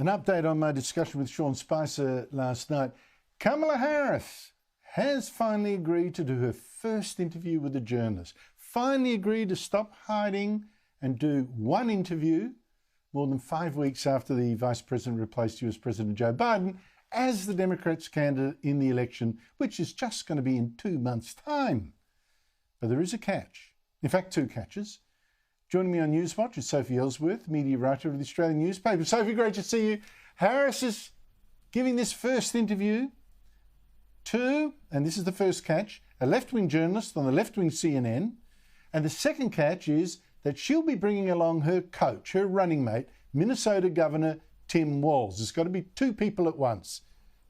An update on my discussion with Sean Spicer last night. Kamala Harris has finally agreed to do her first interview with a journalist. Finally agreed to stop hiding and do one interview more than 5 weeks after the Vice President replaced US President Joe Biden as the Democrats' candidate in the election, which is just going to be in 2 months' time. But there is a catch. In fact, two catches. Joining me on Newswatch is Sophie Elsworth, media writer of the Australian newspaper. Sophie, great to see you. Harris is giving this first interview to, and this is the first catch, a left-wing journalist on the left-wing CNN. And the second catch is that she'll be bringing along her coach, her running mate, Minnesota Governor Tim Walz. There's got to be two people at once.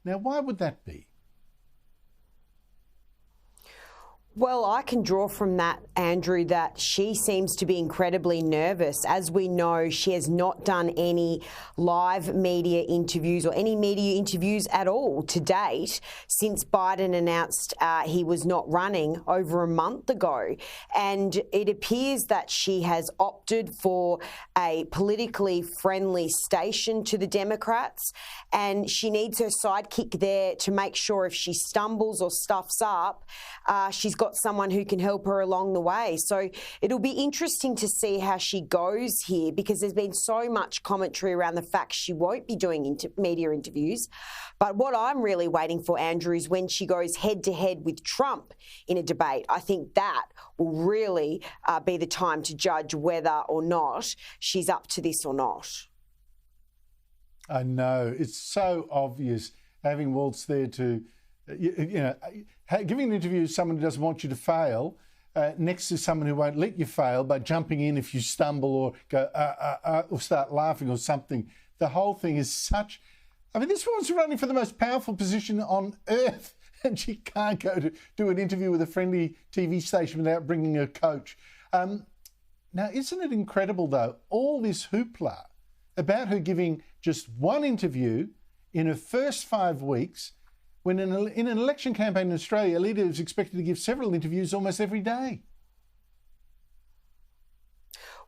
Now, why would that be? Well, I can draw from that, Andrew, that she seems to be incredibly nervous. As we know, she has not done any live media interviews or any media interviews at all to date since Biden announced he was not running over a month ago. And it appears that she has opted for a politically friendly station to the Democrats, and she needs her sidekick there to make sure if she stumbles or stuffs up, she's got someone who can help her along the way. So it'll be interesting to see how she goes here, because there's been so much commentary around the fact she won't be doing media interviews. But what I'm really waiting for, Andrew, is when she goes head-to-head with Trump in a debate. I think that will really be the time to judge whether or not she's up to this or not. I know. It's so obvious having Walz there to... giving an interview to someone who doesn't want you to fail next to someone who won't let you fail by jumping in if you stumble or go or start laughing or something. The whole thing is such... I mean, this woman's running for the most powerful position on earth, and she can't go to do an interview with a friendly TV station without bringing her coach. Now, isn't it incredible, though, all this hoopla about her giving just one interview in her first 5 weeks, when in an election campaign in Australia, a leader is expected to give several interviews almost every day?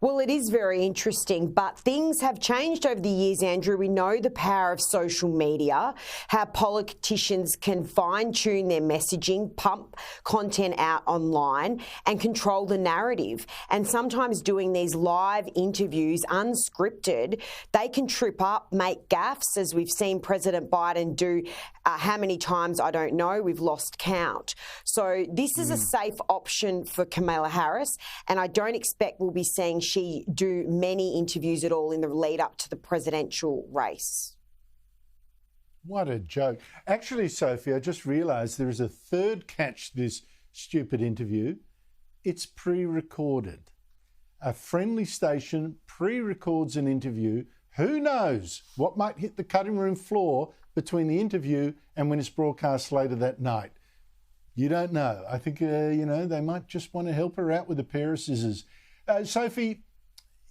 Well, it is very interesting, but things have changed over the years, Andrew. We know the power of social media, how politicians can fine-tune their messaging, pump content out online and control the narrative. And sometimes doing these live interviews, unscripted, they can trip up, make gaffes, as we've seen President Biden do. How many times, I don't know. We've lost count. So this is a safe option for Kamala Harris, and I don't expect we'll be seeing she do many interviews at all in the lead up to the presidential race. What a joke. Actually, Sophie, I just realised there is a third catch to this stupid interview. It's pre-recorded. A friendly station pre-records an interview. Who knows what might hit the cutting room floor between the interview and when it's broadcast later that night. You don't know. I think, they might just want to help her out with a pair of scissors. Sophie,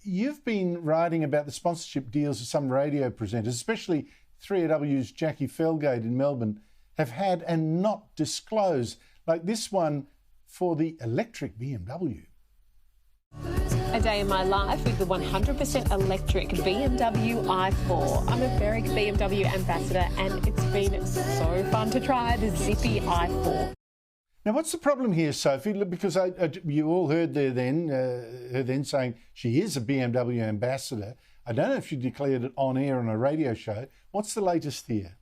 you've been writing about the sponsorship deals of some radio presenters, especially 3AW's Jackie Felgate in Melbourne, have had and not disclosed, like this one for the electric BMW. A day in my life with the 100% electric BMW i4. I'm a very BMW ambassador, and it's been so fun to try the zippy i4. Now, what's the problem here, Sophie? Because you all heard her then saying she is a BMW ambassador. I don't know if she declared it on air on a radio show. What's the latest here?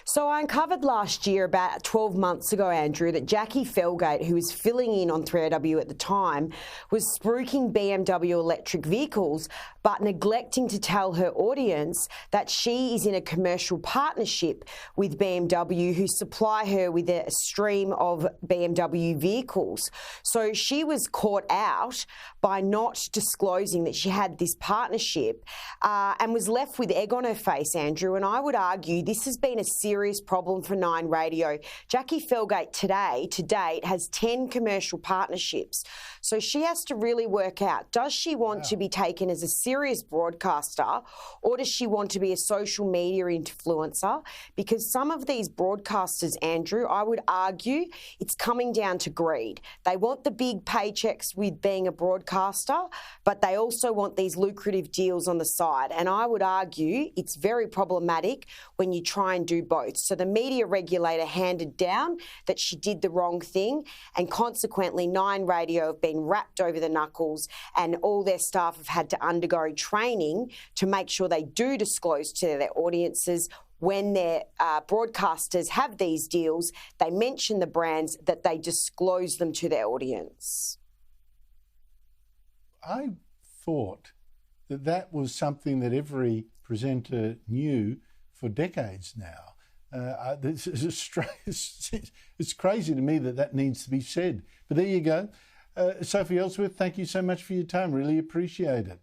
So I uncovered last year, about 12 months ago, Andrew, that Jackie Felgate, who was filling in on 3AW at the time, was spruiking BMW electric vehicles, but neglecting to tell her audience that she is in a commercial partnership with BMW, who supply her with a stream of BMW vehicles. So she was caught out by not disclosing that she had this partnership and was left with egg on her face, Andrew. And I would argue this has been a serious serious problem for Nine Radio. Jackie Felgate to date, has 10 commercial partnerships. So she has to really work out, does she want to be taken as a serious broadcaster, or does she want to be a social media influencer? Because some of these broadcasters, Andrew, I would argue it's coming down to greed. They want the big paychecks with being a broadcaster, but they also want these lucrative deals on the side. And I would argue it's very problematic when you try and do both. So the media regulator handed down that she did the wrong thing, and consequently Nine Radio have been wrapped over the knuckles, and all their staff have had to undergo training to make sure they do disclose to their audiences when their broadcasters have these deals. They mention the brands, that they disclose them to their audience. I thought that that was something that every presenter knew for decades now. It's crazy to me that that needs to be said. But there you go. Sophie Elsworth, thank you so much for your time. Really appreciate it.